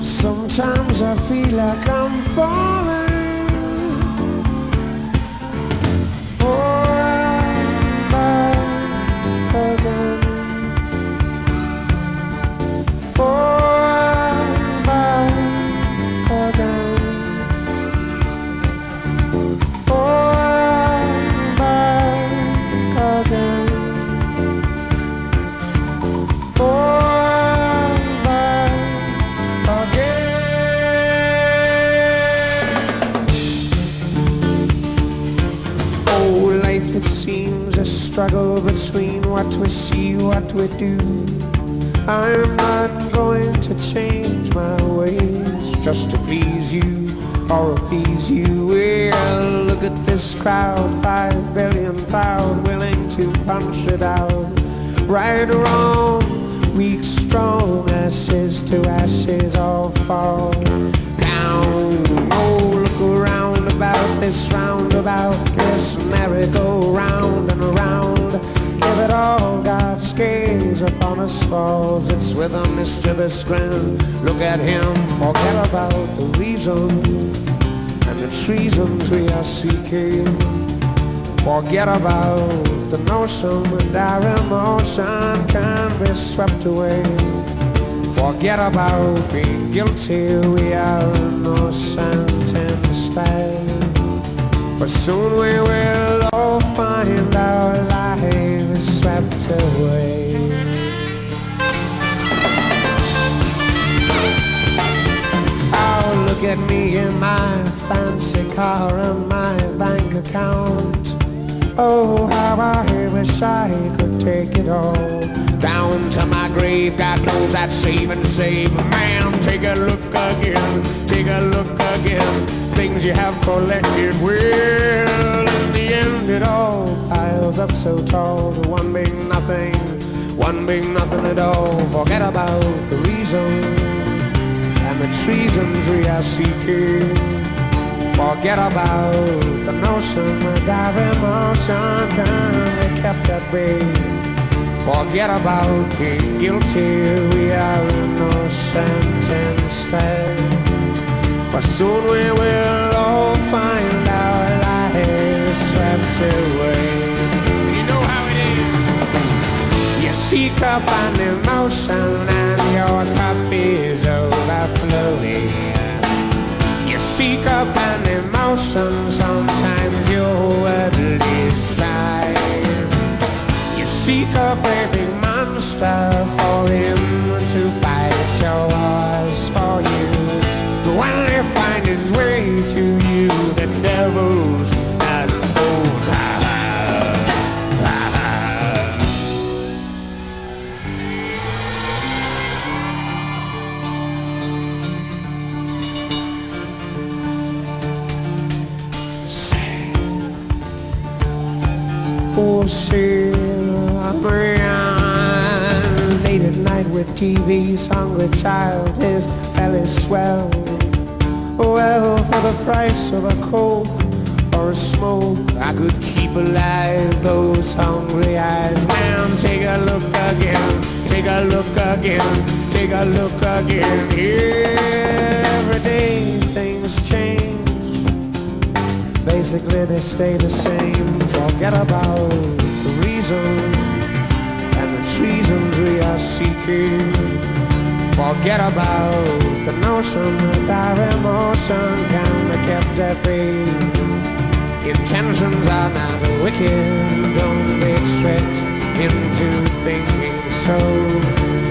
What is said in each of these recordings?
Sometimes I feel like I'm falling. Oh, I'm back again. Oh, I'm back again. Oh, I'm back again. Oh, I'm back again. It seems a struggle between what we see, what we do. I'm not going to change my ways just to please you or appease you. Well, look at this crowd, 5 billion proud, willing to punch it out. Right or wrong, weak, strong, ashes to ashes, all fall down. Oh, look around about this roundabout, this merry-go-round and around. Give it all God's gaze upon us falls. It's with a mischievous grin. Look at him, forget about the reason and the treasons we are seeking. Forget about the notion that our emotion can be swept away. Forget about being guilty, we are innocent instead. For soon we will all find our lives swept away. Oh, look at me in my fancy car and my bank account. Oh, how I wish I could take it all. Down to my grave. God knows I'd save and save. Man, take a look again, take a look again. Things you have collected, well, in the end it all piles up so tall. One big nothing, one big nothing at all. Forget about the reason and the treasons we are seeking. Forget about the notion that our emotion can be kept at bay. Forget about being guilty, we are innocent instead. For soon we will all find our lives swept away. You know how it is. You seek up an emotion and your cup is overflowing. You seek up an emotion, sometimes your word is dry. You seek up a big monster for him to fight your wars for you. But when he finds his way to you, the devil's not alone. Oh, see, I'm late at night with TV's hungry child, his belly swell. Well, for the price of a Coke or a smoke, I could keep alive those hungry eyes. Man, take a look again, take a look again, take a look again. Every day things change. Basically they stay the same. Forget about the reason and the treasons we are seeking. Forget about the notion that our emotion can be kept at bay. Intentions are not wicked, don't be tricked into thinking so.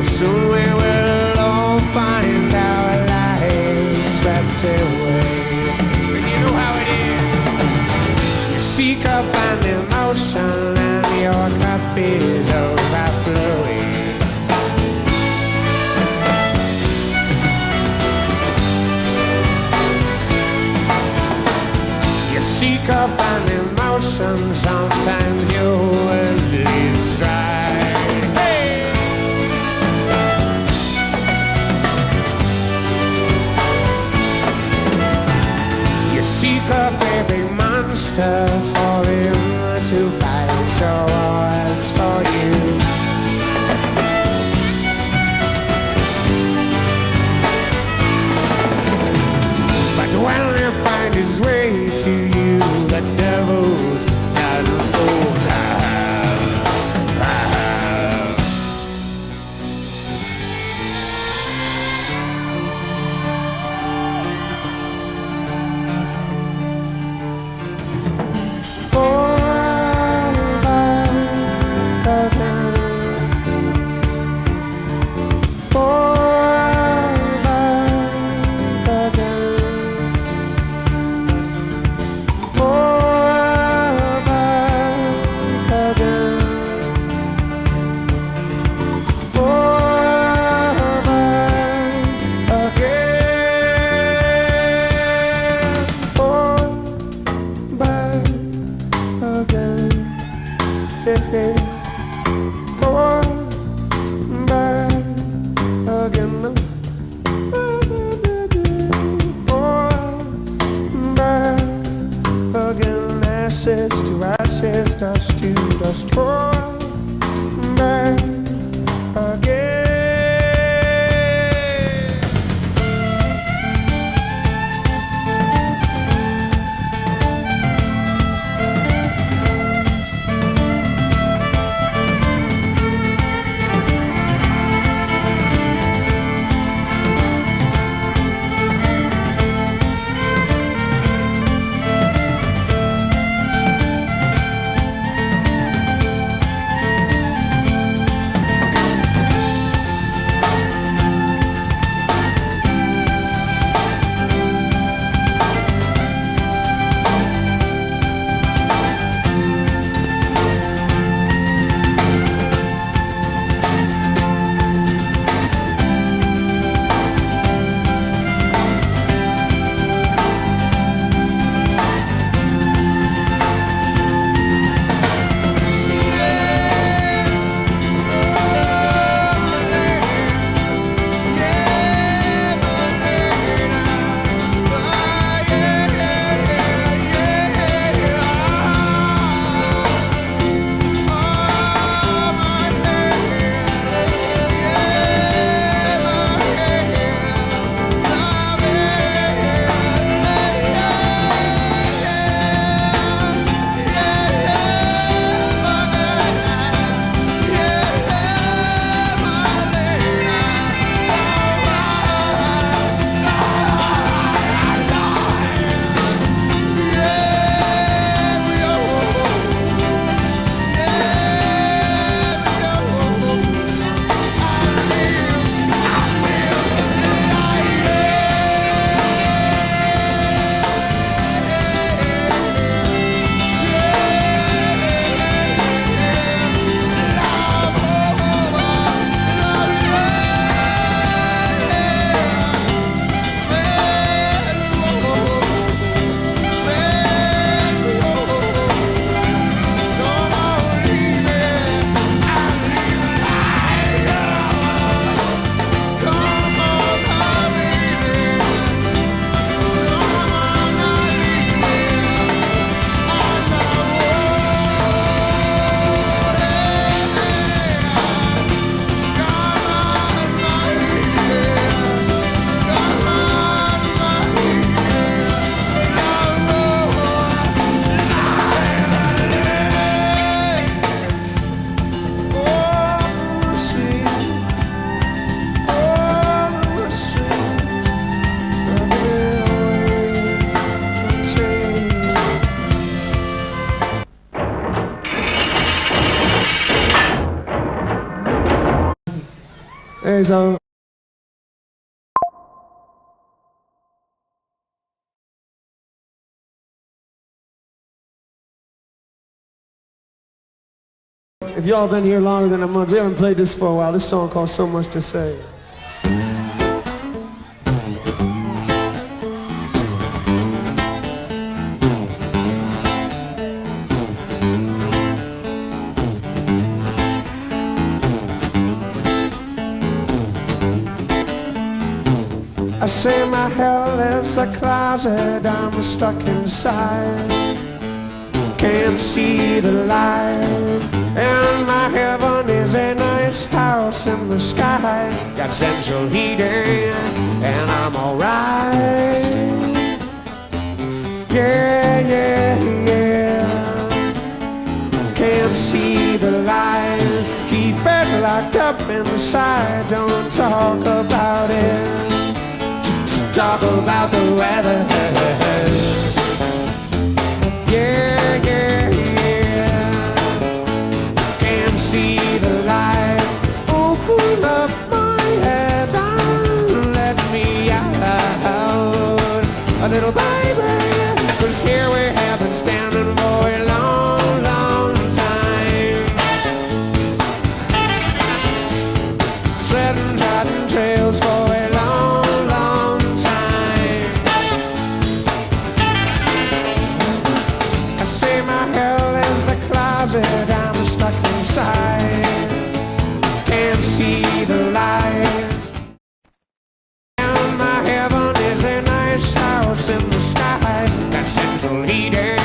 Soon we will all find our lives swept away. And you know how it is. You seek up an emotion and your cup is overflowing. You seek up an emotion, sometimes your well is dry. Hey! You seek up a big monster for him to fight your wars for you. But when you find his way to you, the devil's not alone. Hey, so if y'all been here longer than a month, we haven't played this for a while. This song called So Much to Say. I say my hell is the closet I'm stuck inside. Can't see the light, and my heaven is a nice house in the sky. Got central heating, and I'm alright. Yeah, yeah, yeah. Can't see the light, keep it locked up inside. Don't talk about it. Talk about the weather. Yeah, yeah, yeah. Can't see the light. Open up my head and let me out, a little baby. 'Cause here we have been standing for a long, long time, treading trodden trails for a long, long time. I say my hell is the closet I'm stuck inside. Can't see the light, and my heaven is a nice house in the sky. Got central heating,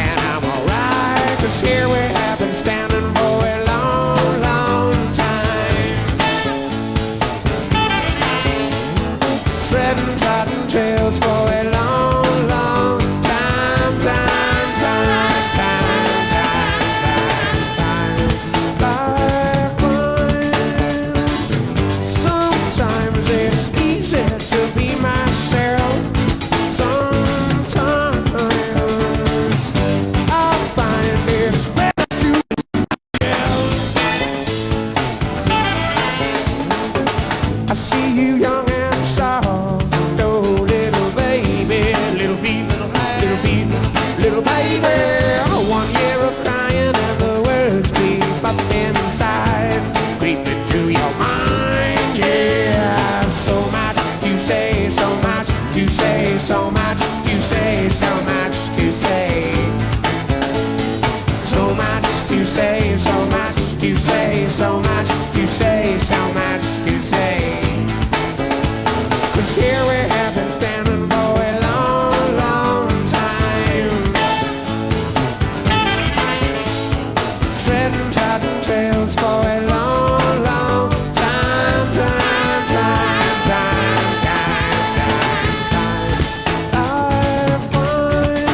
and I'm alright. 'Cause here we have been standing for a long, long time, treading trodden trails for a long, long time, time, time, time, time, time, time. Sometimes it's easy to be myself. Sometimes I find it's better to be myself. I see you young and soft, oh little baby, little feet, little feet, little baby. 1 year of crying and the words creep up inside, creep into your mind, yeah. So much to say, so much to say, so much to say, so much to say. So much to say, so much to say, so much to say, so much to say. 'Cause here we have been standing for a long, long time, treading trodden trails for a long, long time, time, time, time, time, time, time. I find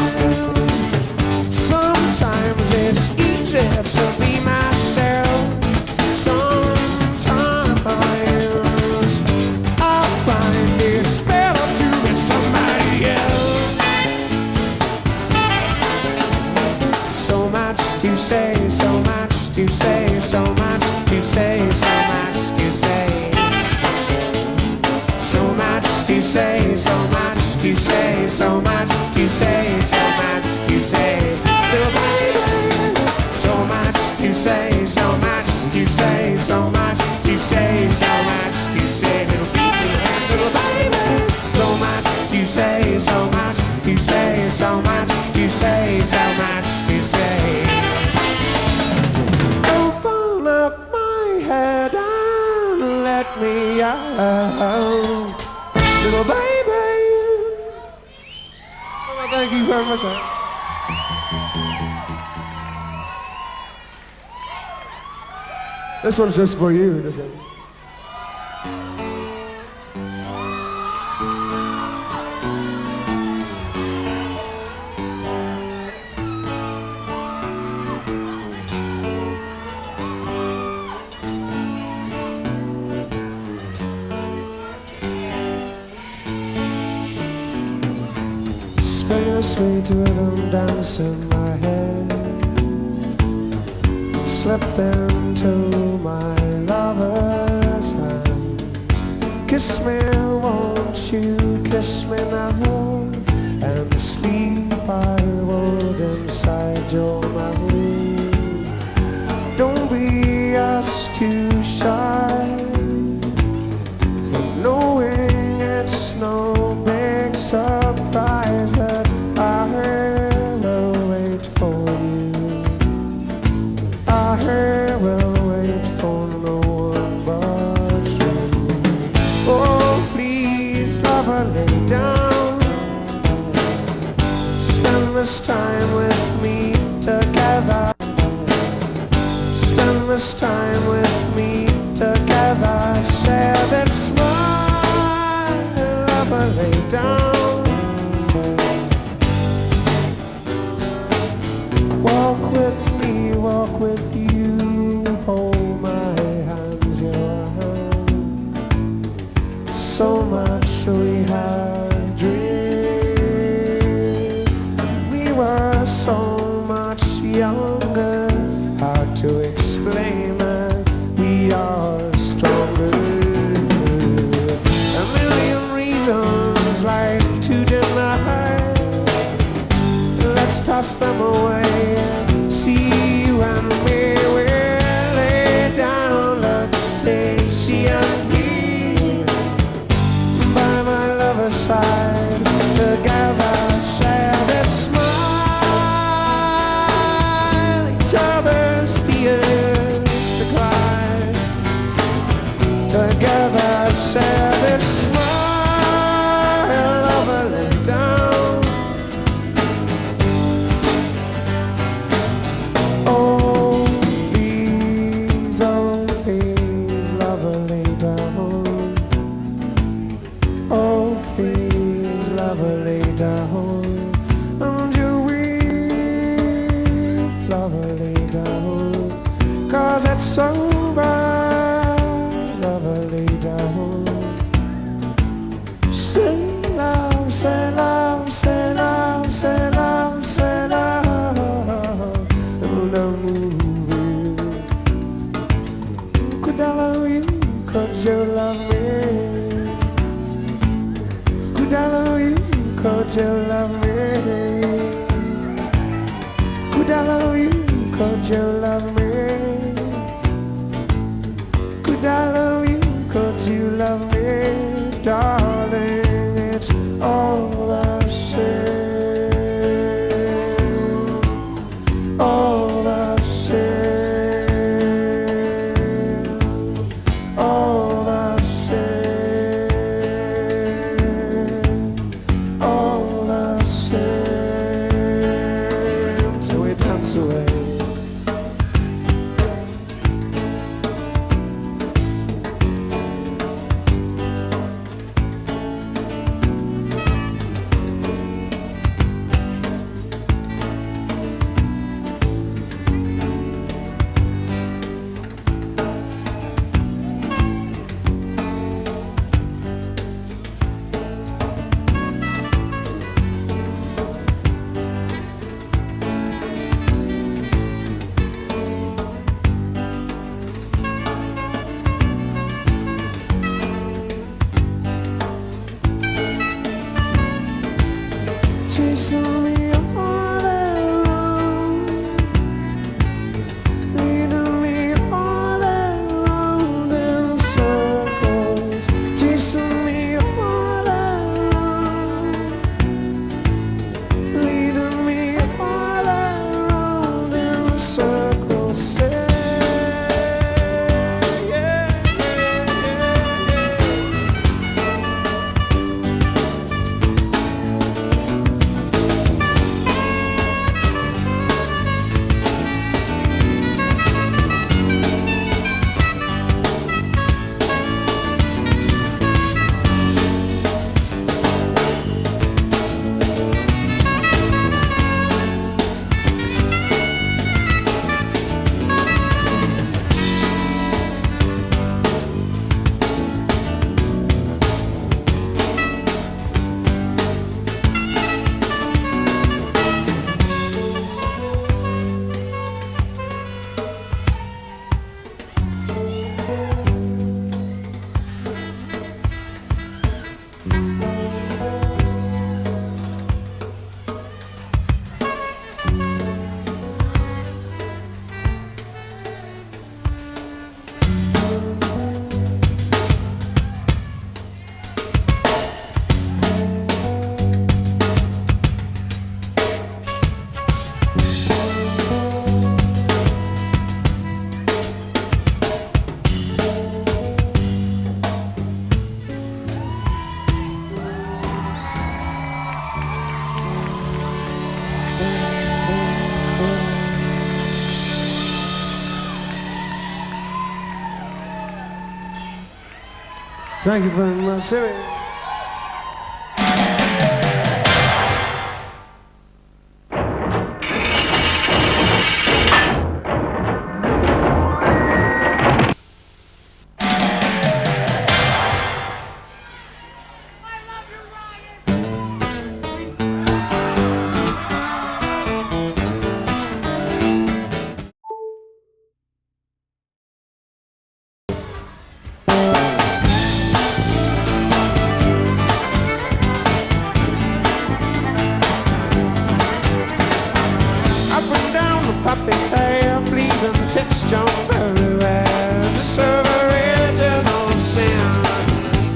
sometimes it's easy to be myself. Sometimes I find it's better to be somebody else. So much to say, so much to say, so much to say, so much to say. So much to say, so much to say, so much to say, so much to say. Little baby, so much to say, so much to say, so much to say, so much to say. Little baby, little baby, so much to say, so much to say, so much to say, so much to say. Open up my head and let me out, little baby. Oh, thank you very much. This one's just for you. This one. Spin your sweet rhythm dance in my head, slip into my lover's hand. Kiss me, won't you kiss me now? And sleep I would inside your mouth. Don't be us too shy for knowing it's no big surprise that I will wait for you. I will wait for no one but you. Oh, please, lover, lay down. Spend this time with me together. Spend this time with me together. Share this smile, lover, lay down. Walk with me, walk with you. Hold my hands, your hand. So much we have dreamed. We were so much younger. Hard to explain that we are stronger. A million reasons life to deny. Let's toss them away and see when we will lay down. Let's say she and he by my lover's side, together share this smile, each other's tears to cry. Together share this smile, lover, lay down. Oh please, lover, lay down. Oh please, lover, lay down. And you weep, lover, lay down. 'Cause it's over, lover, lay down. Say love, say love, say love, say love, say love. And I'm moving. Could I love you? Could you love me? Could I love you? Could you love me? Could I love you? Could you love me? Could I love you? Could you love me? Darling, it's all the same. All the same. All the same. All the same. Till we dance away. Thank you very much. Here we go. Puppy's hair, fleas and ticks jump everywhere. This original sin.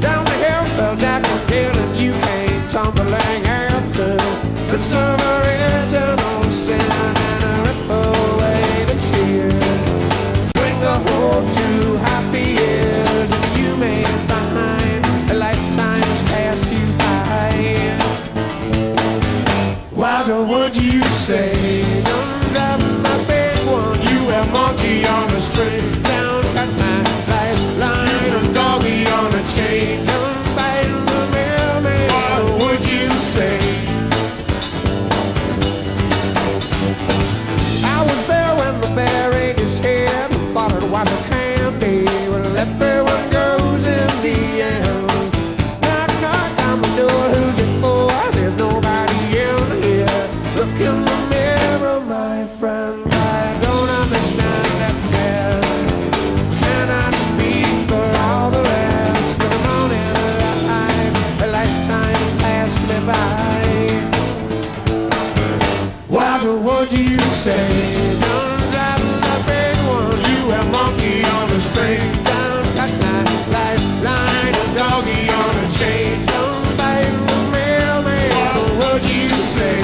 Down the hill fell daffodil and you came tumbling after. This original sin and rip away the tears. Bring a hold to happy years and you may find a lifetime's passed you by. Why would you say? Monkey on a string, down cut my lifeline, a doggy on a chain, down biting the mailman. What would you say? I was there when the bear ate his head and thought it was a candy. Well, everyone goes in the end. Knock, knock on the door, who's it for? There's nobody in here. Look in the mirror, my friend. What do you say? Down driving a big one, you have monkey on a string. Down cut my lifeline, a doggy on a chain. Down biting the mailman, what would you say?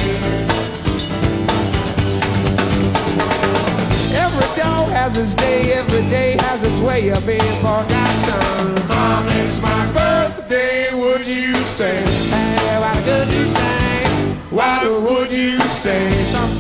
Every dog has its day, every day has its way of being forgotten. Mom, it's my birthday, would you say? Hey, what could you say? Why would you say something?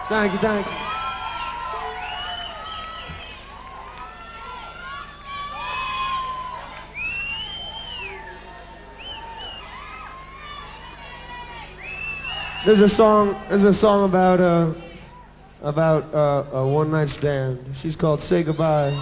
Thank you, thank you. There's a song about a one-night stand. She's called "Say Goodbye."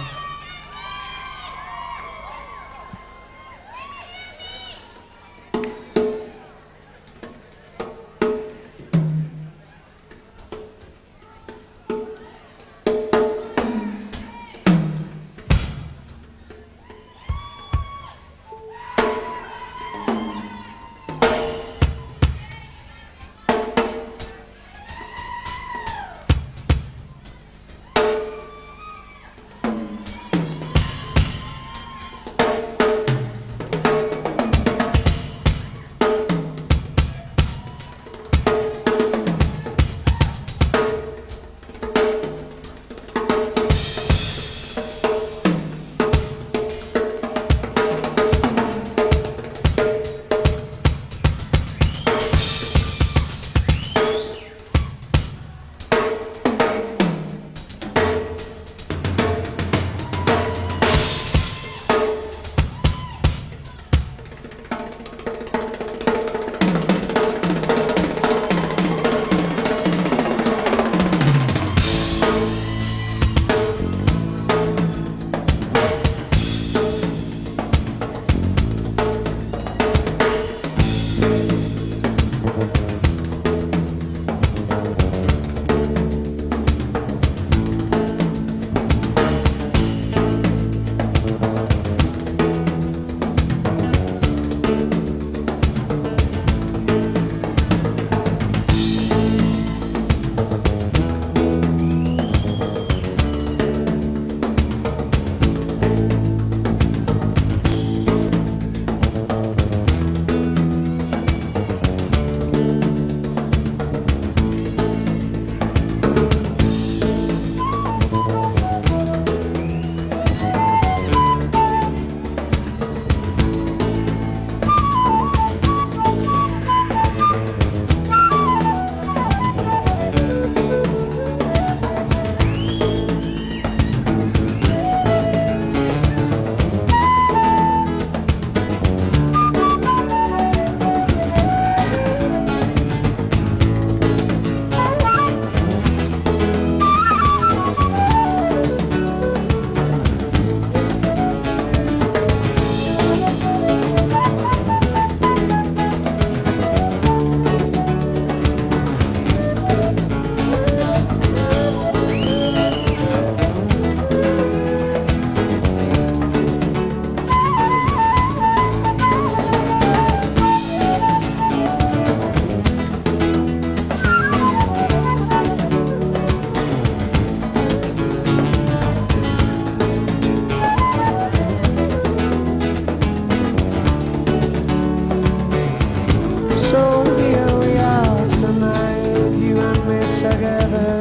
together,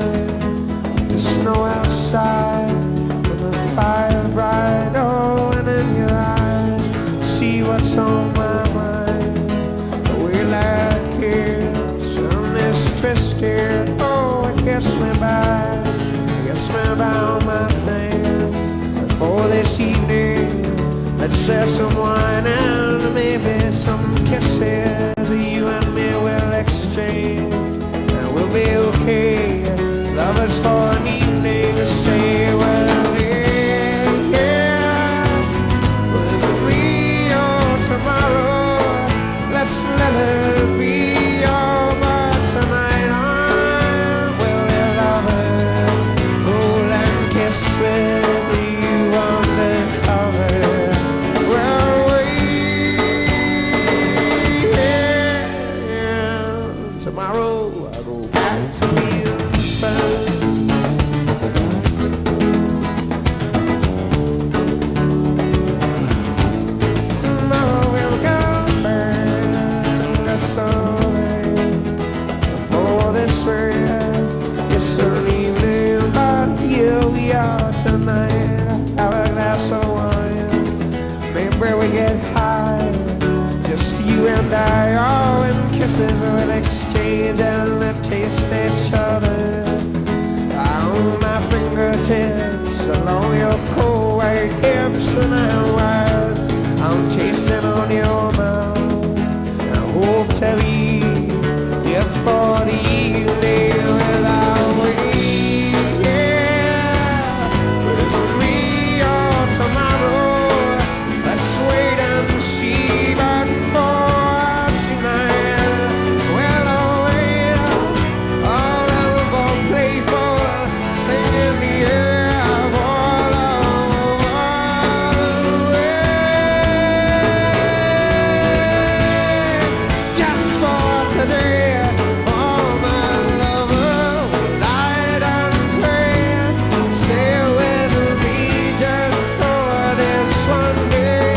the snow outside, and the fire bright, oh, and in your eyes, see what's on my mind. We like kids, and this twisted, oh, it gets me by, on my thing. For this evening, let's share some wine and maybe some kisses. You and me will exchange, and we'll be okay. Lovers for an evening to say, well, yeah, yeah. With me or tomorrow, let's let it be. Oh, but tonight I'm will be lovers. Roll and kiss with you on the cover. Well, yeah. Tomorrow I'll go back to being fun. Tomorrow we'll go back. That's all right. For this world, it's an evening, but here we are tonight. Have a glass of wine, maybe we get high, just you and I. Oh, and kisses will exchange and we'll taste each other on my fingertips, along your cold white hips, and I'm tasting on your mouth. I hope to be here for the evening without waiting. Yeah, with me or tomorrow, let's wait and see. But for tonight, well, oh, yeah, all of our playful thing in the air, all the way. Just for today, all my lover will light and pray. Stay with me just for this one day.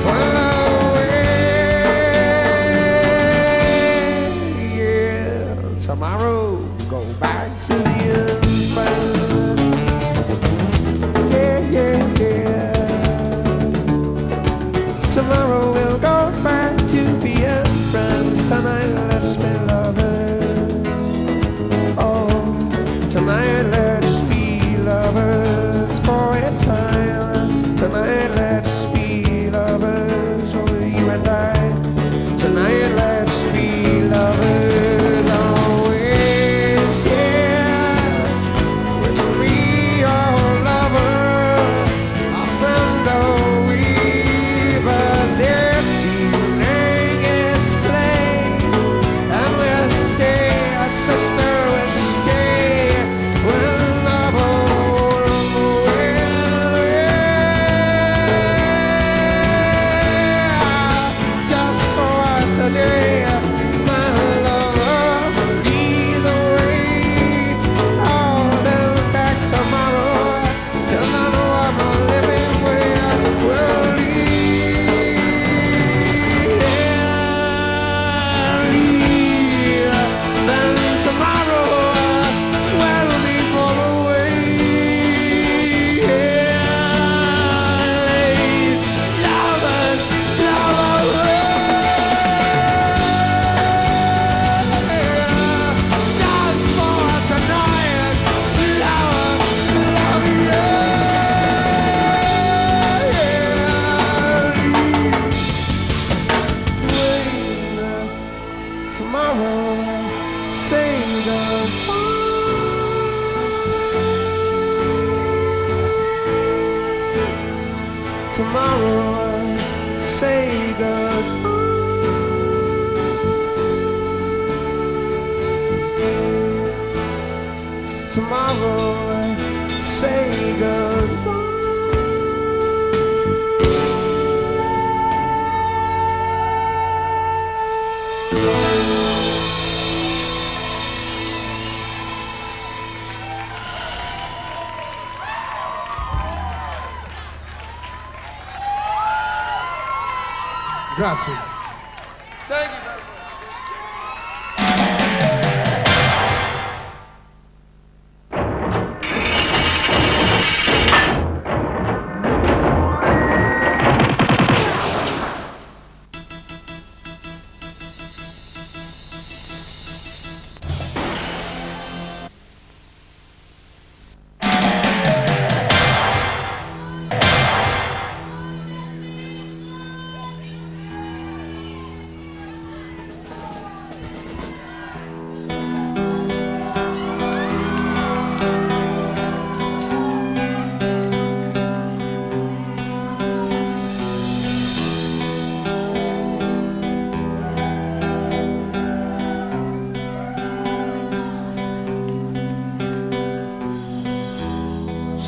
Well, away, yeah. Tomorrow, go back to the infant. Yeah, yeah, yeah. Tomorrow we'll go back to being friends. Tonight let's be lovers. Oh, tonight let's be lovers for a time. Tonight let's be lovers, oh, you and I. Tonight let's be lovers always, yeah. With me, oh, lover, a friend, oh, we. But this evening is played, and we'll stay, our sister will stay. We'll love all the way. Just for today, my lover will lead the way. Oh, then back tomorrow, till I know I'm a living where we'll lead. Then tomorrow, we'll be far away. Lovers, lovers. Just for tonight, love, love, yeah. Tomorrow, say goodbye. Tomorrow, say goodbye. Tomorrow, say goodbye. Grazie. Thank you very much.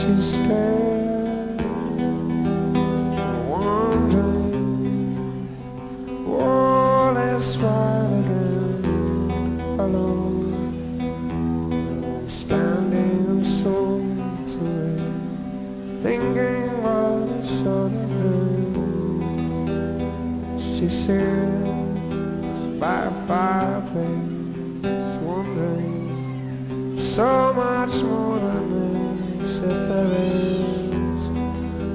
she stared, wondering, all is wild and alone, standing so to it, thinking what it should have been. She sits by a fireplace, wondering so much more than this. If there is,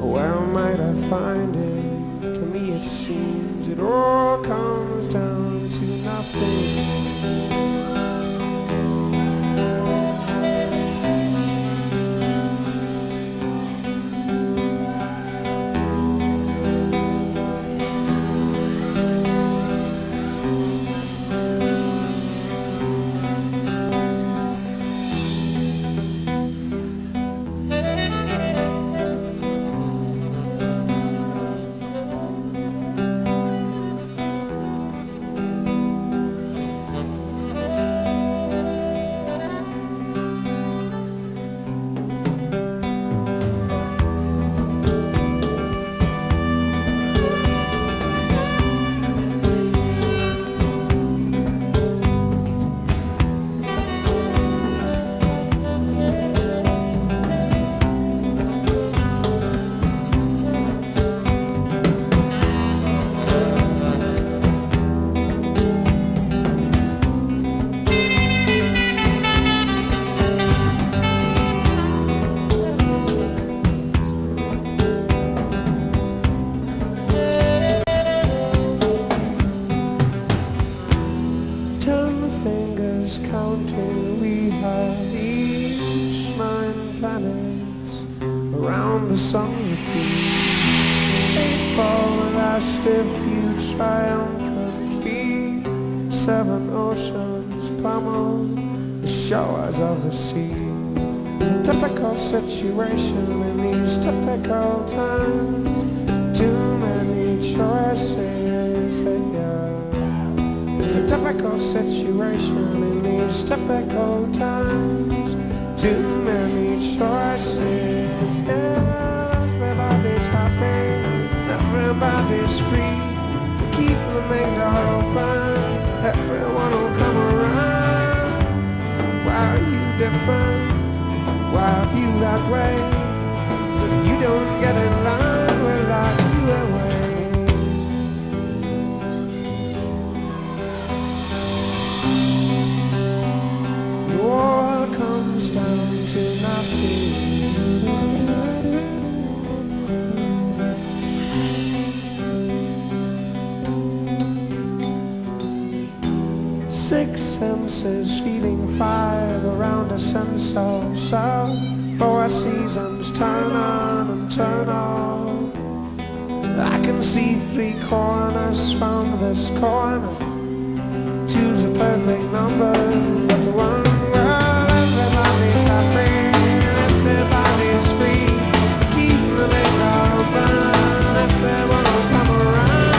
where might I find it? To me it seems it all comes down to nothing. Counting, we have each 9 planets around the sun repeat. 8 ball last if you triumphant beat. 7 oceans pummel the shores of the sea. It's a typical situation in these typical times. Too many choices, yeah. It's a typical situation in these typical times. Too many choices, yeah. Everybody's happy, everybody's free. Keep the main door open, everyone will come around. Why are you different? Why are you that way? If you don't get in line, we'll lock you away. All comes down to nothing. 6 senses feeding 5 around a sense of self. 4 seasons turn on and turn off. I can see 3 corners from this corner. 2's a perfect number, but the one. Everybody's happy, everybody's free. Keep the main door open, everyone will come around.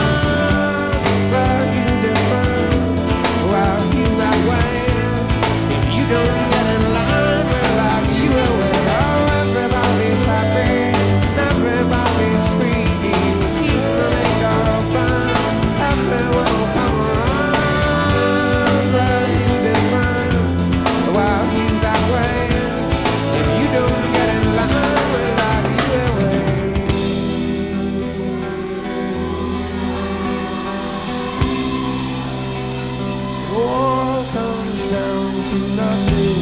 Why are you different? Why are you that way? If you don't get in line, we'll lock you away. Oh, everybody's happy, everybody's free. Keep the main door open, everyone will come around. Why are you different? Why are you that way? If you don't get in line, we'll lock you away. All comes down to nothing.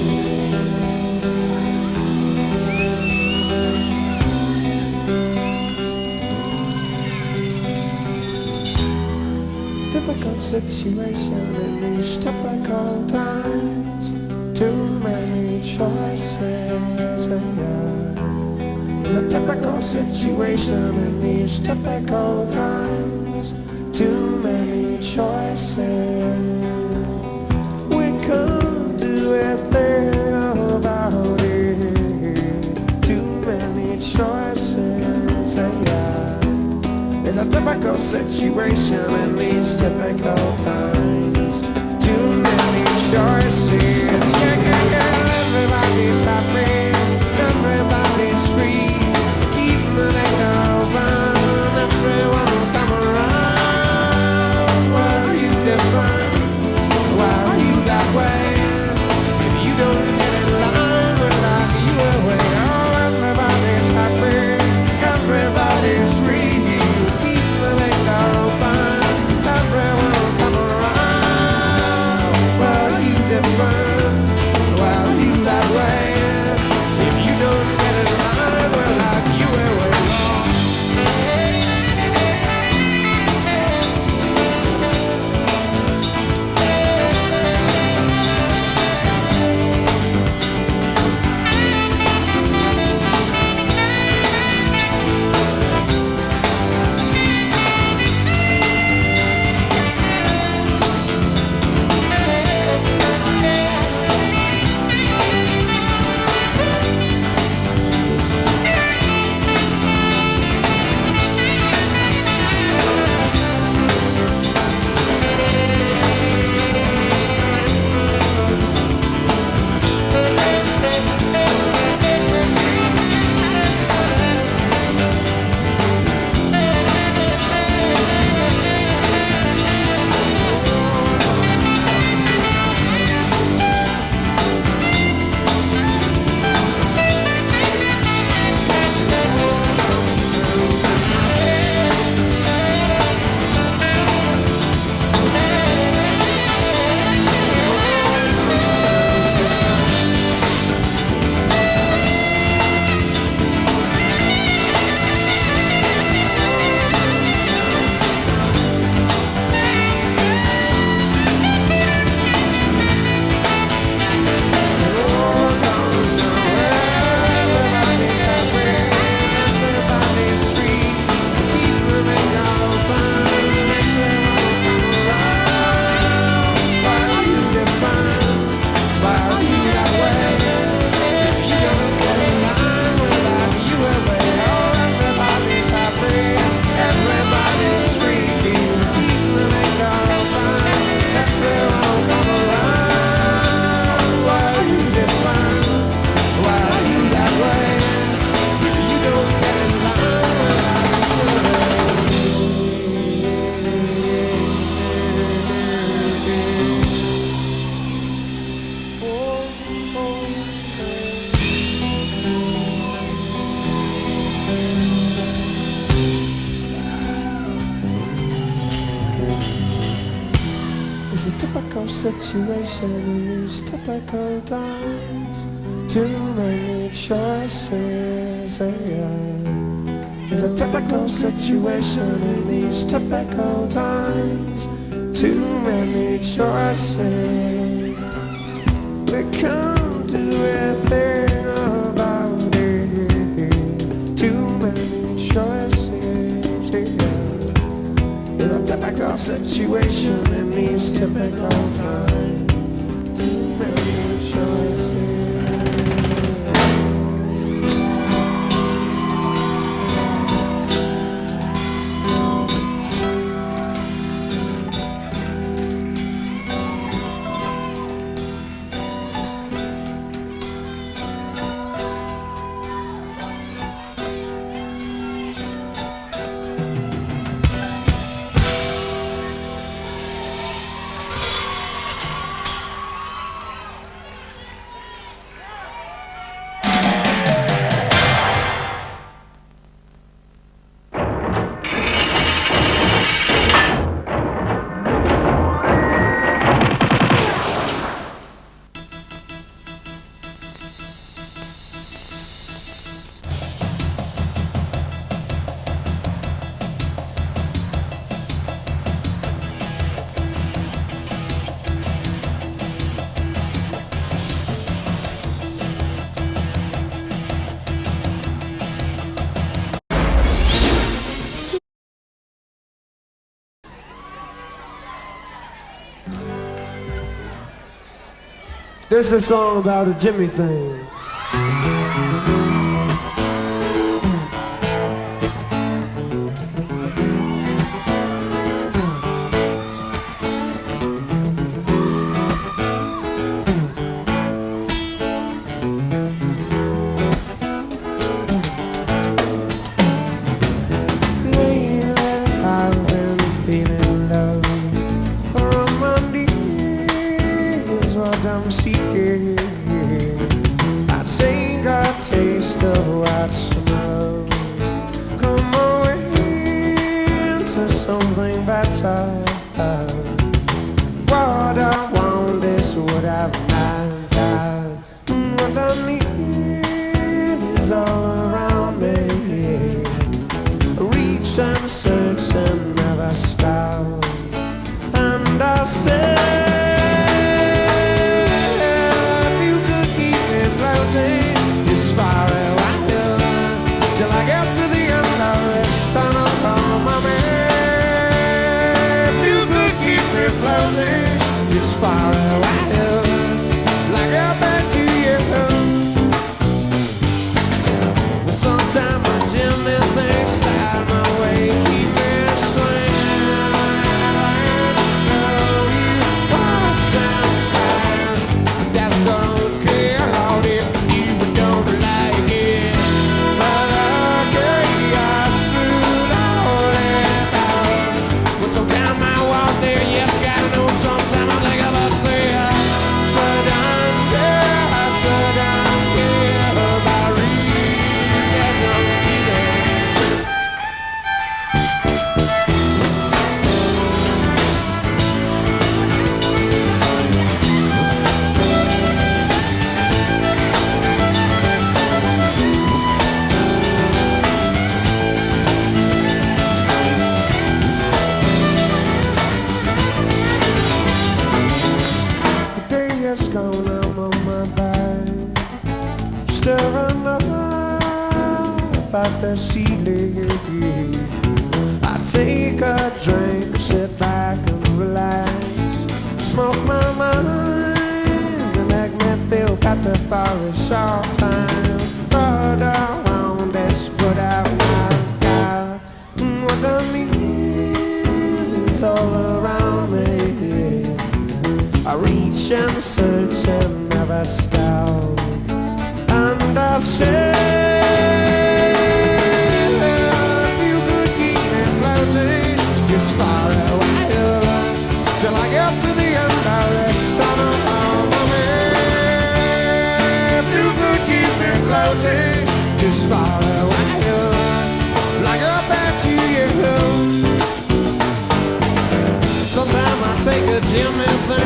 It's a difficult situation in these typical times. Too many choices, yeah. It's a typical situation in these typical times. Too many choices. We can't do anything about it. Too many choices, yeah. It's a typical situation in these typical times. Too many choices, yeah, yeah, yeah. Everybody's happy, everybody's free. typical situation in these typical times. Too many choices, It's a typical situation in these typical times. Too many choices. We can't do anything about it. Too many choices, It's a typical situation in these typical times. Too many choices. This is a song about a Jimmy thing. I'm seeking. I take a taste of what's love. Come away into something better. What I want is what I've not got. What I need is all around me. Reach and search and never stop. And I say, just follow till I get to the end of this tunnel. Come on, man, you could keep me floating. Just follow like I'm back to you. But sometimes my Jimmy things slide my way, keep me swinging. I to show you what's outside. That's what I don't care, Lord, if you don't like it. But okay, I should hold it out. Well, sometimes I walk there, yes, gotta know sometimes I think of us there. So don't care, so don't care about real easy. The day has gone, I'm on my back, staring up at the ceiling. I take a drink, sit back and relax, smoke my mind and make me feel better for a short time. What I want is what I got. What I need is all around me. I reach and search and never stop. And I say, you could keep me floating. Just far away till I get to the end of this tunnel. If you could keep me floating, just far away like I'm back to you. Sometimes I take a Jimmy thing.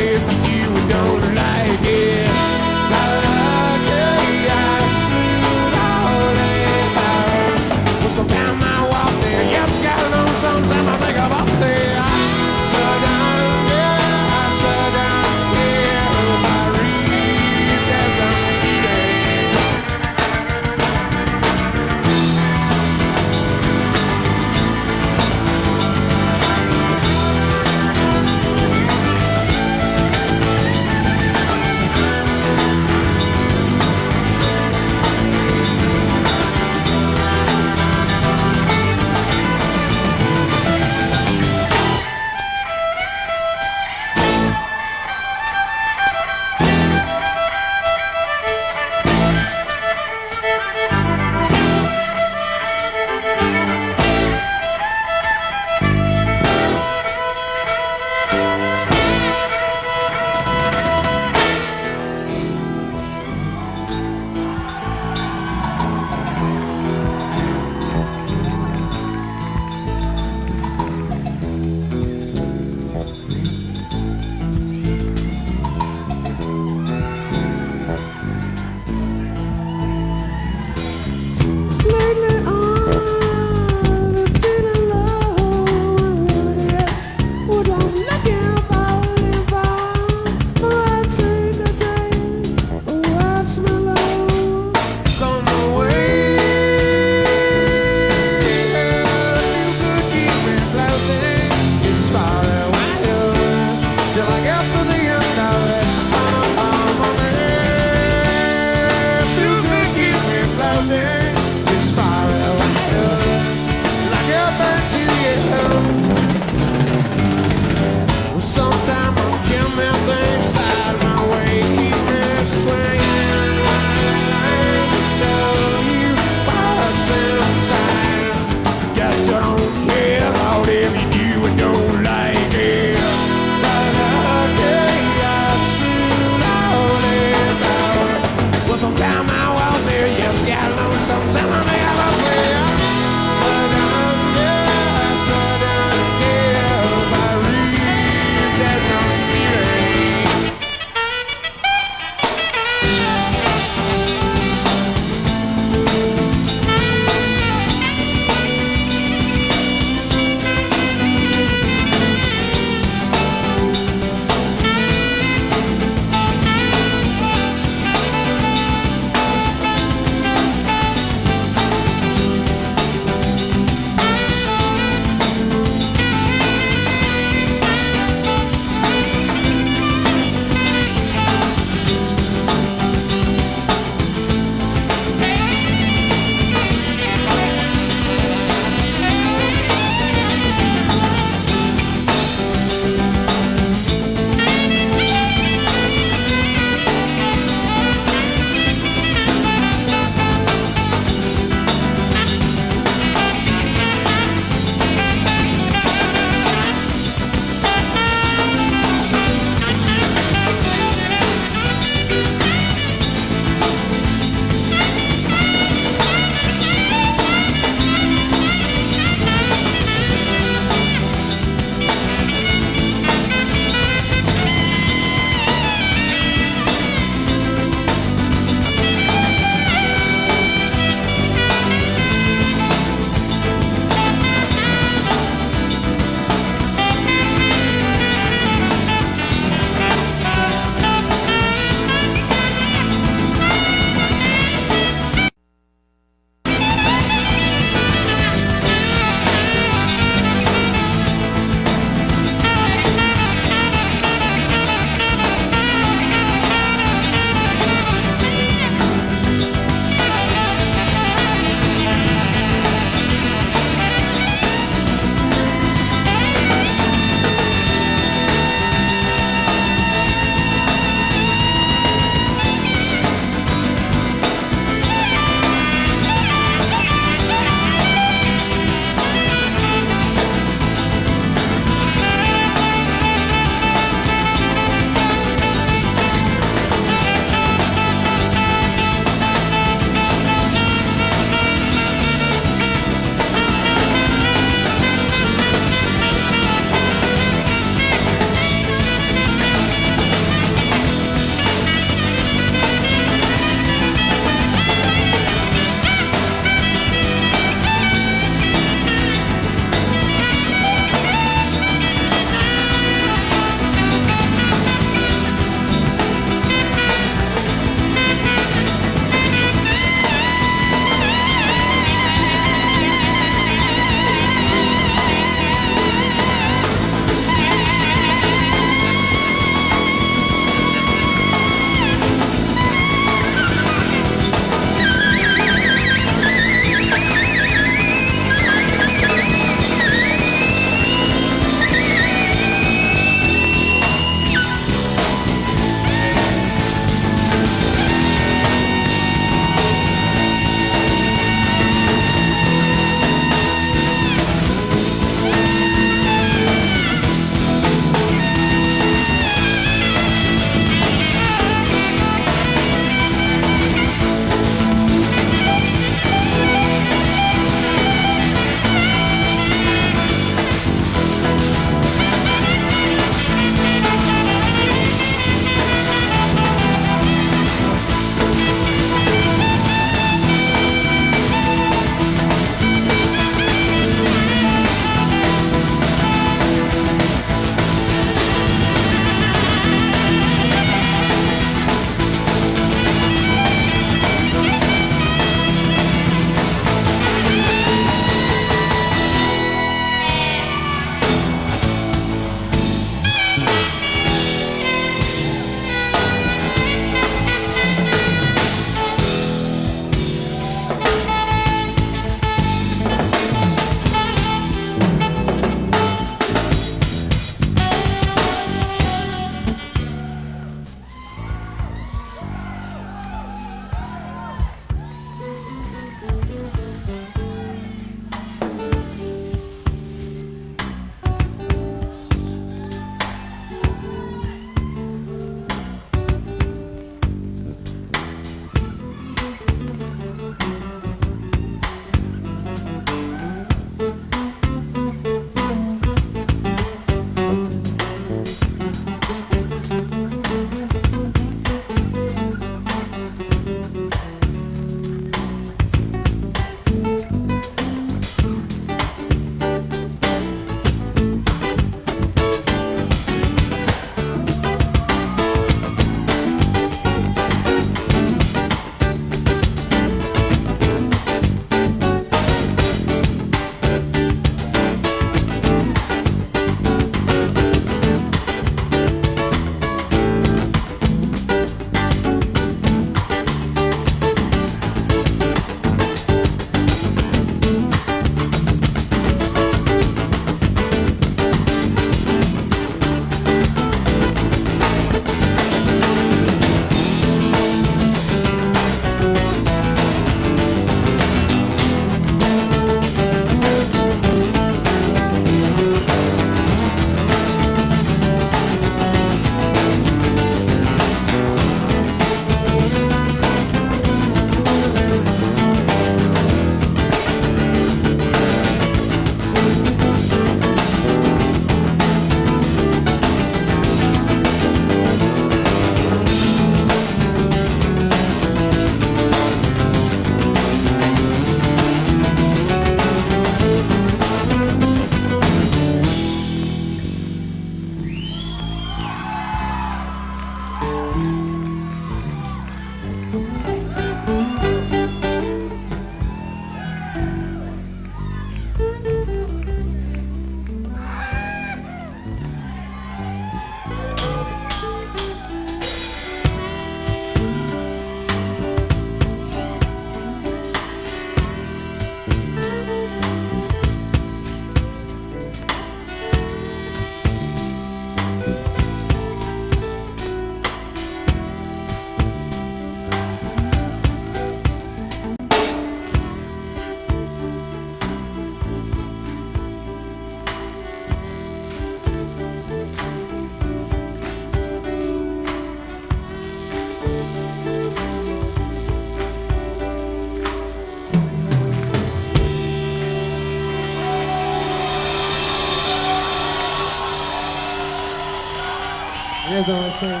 guys doing? Sing.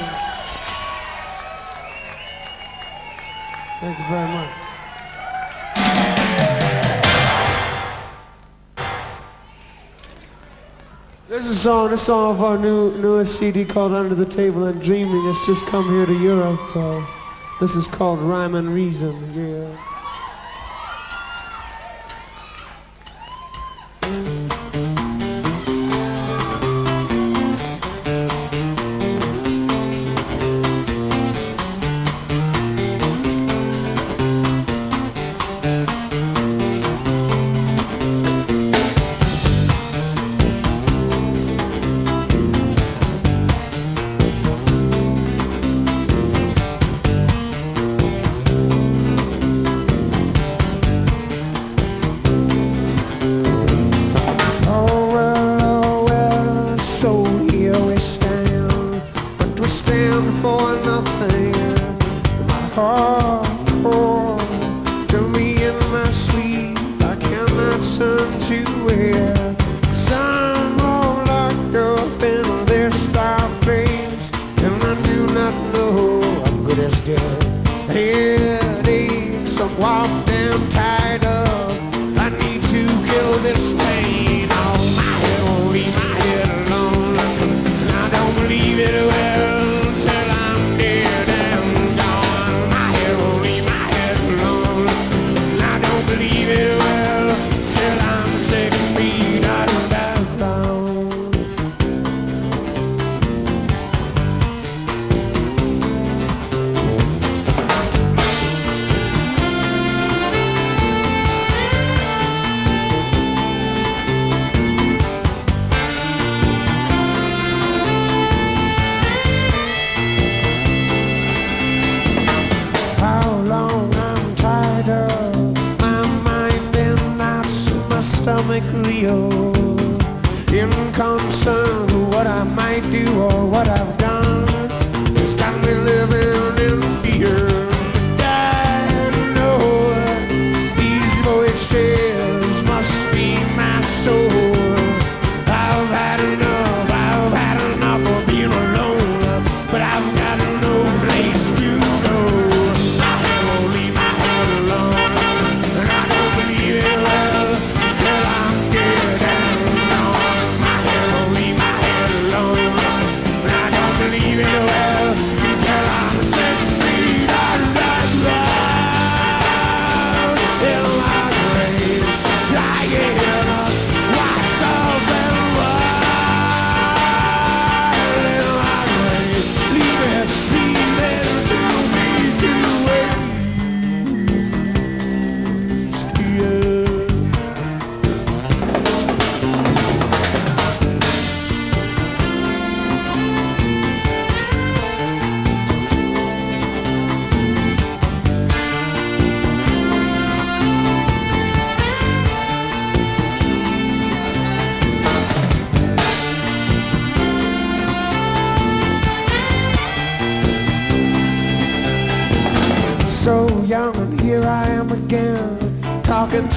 Thank you very much. This is a song of our newest CD called Under the Table and Dreaming. It's just come here to Europe. This is called Rhyme and Reason. Yeah.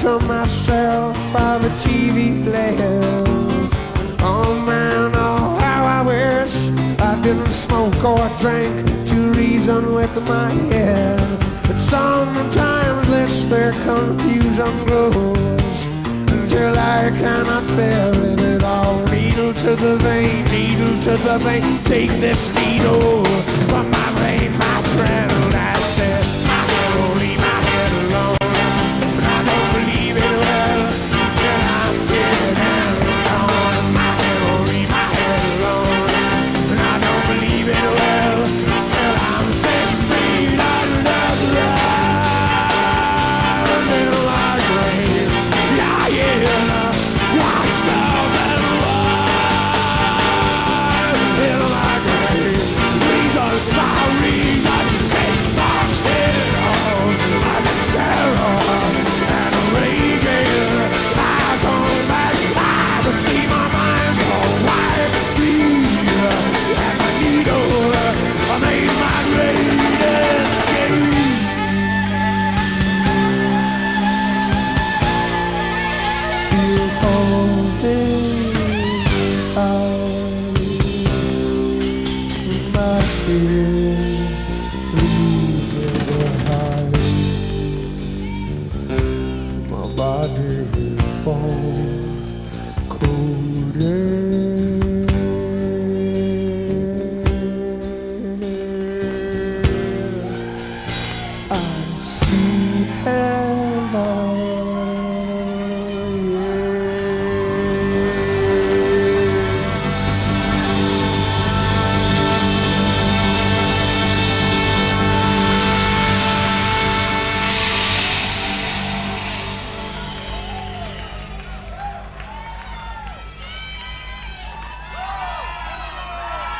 To myself by the TV players. Oh man, oh how I wish I didn't smoke or drink to reason with my head. But sometimes this their confusion grows until I cannot bear it at all. Needle to the vein, needle to the vein. Take this needle from my vein, my friend. I said, my head will leave my head alone. Believe it well till I'm dead and gone. My head will leave my head alone. And I don't believe it well till I'm 6 feet underground in my grave. Lying, washed up and alive in my grave. Reason, my reason.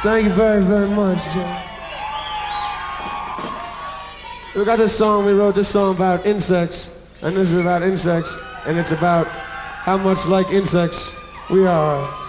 Thank you very, very much, Joe. We got this song, we wrote this song about insects, and this is about insects, and it's about how much like insects we are.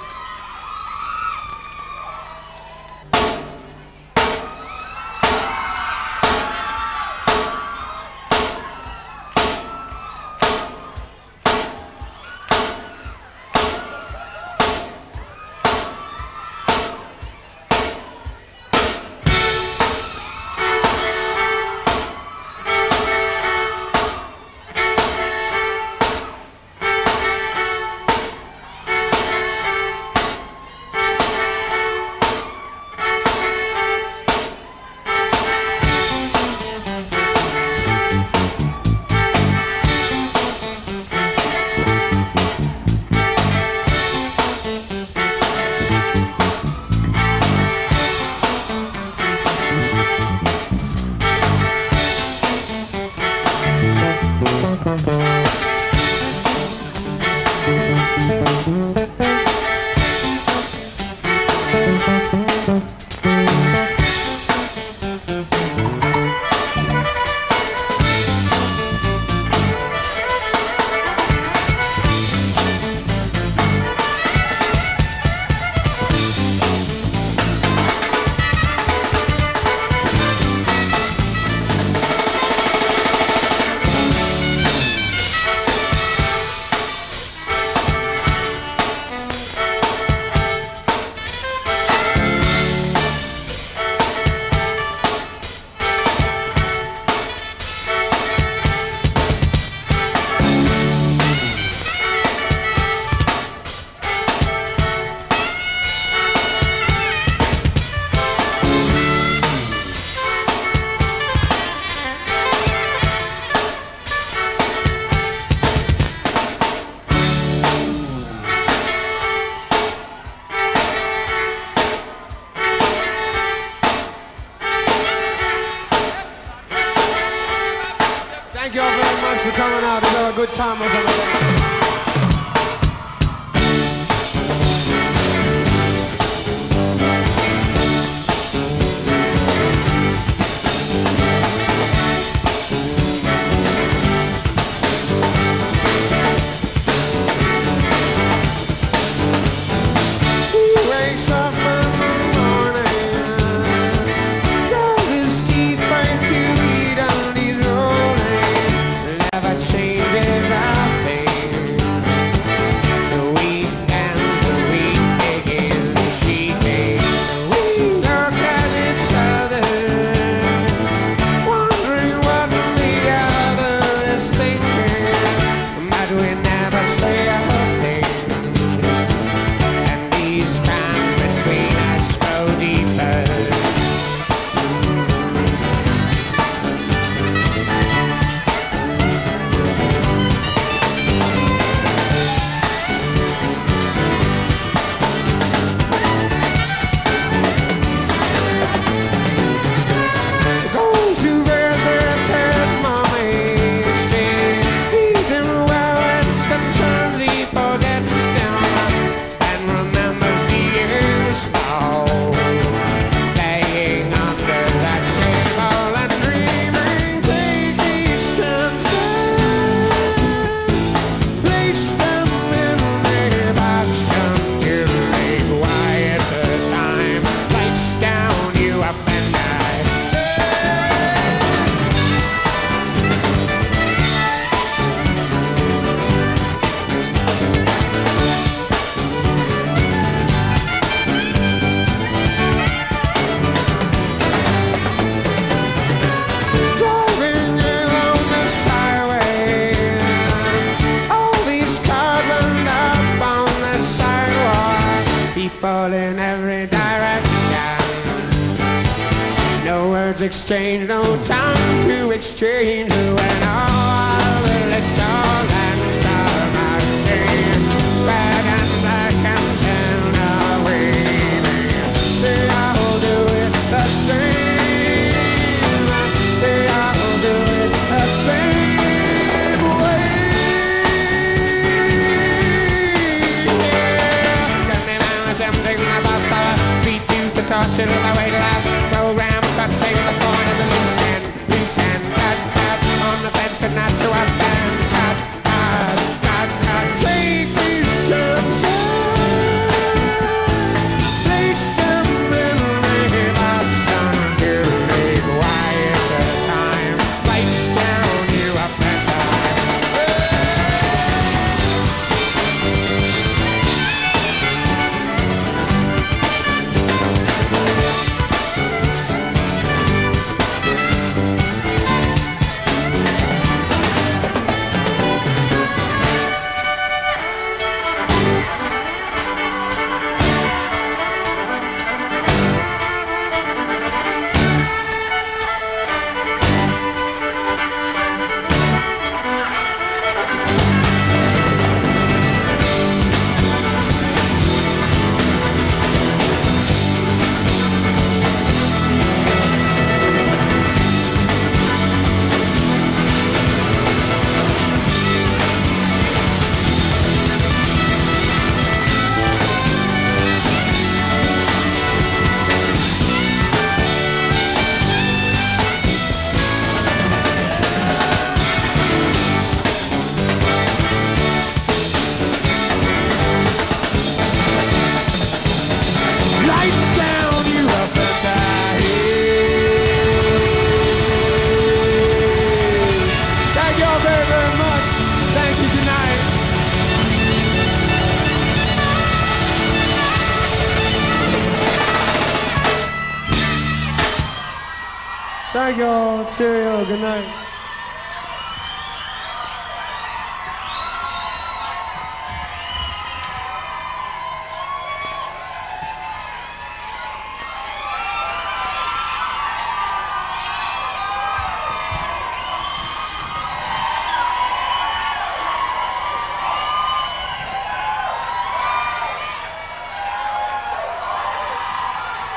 Thank you all very much for coming out to have a good time or something. In every direction, no words exchanged, no time to exchange. When all the little lands are marching back and back and turn away, they all do it the same. They all do it the same way. Touch right, y'all. Cheerio. Good night.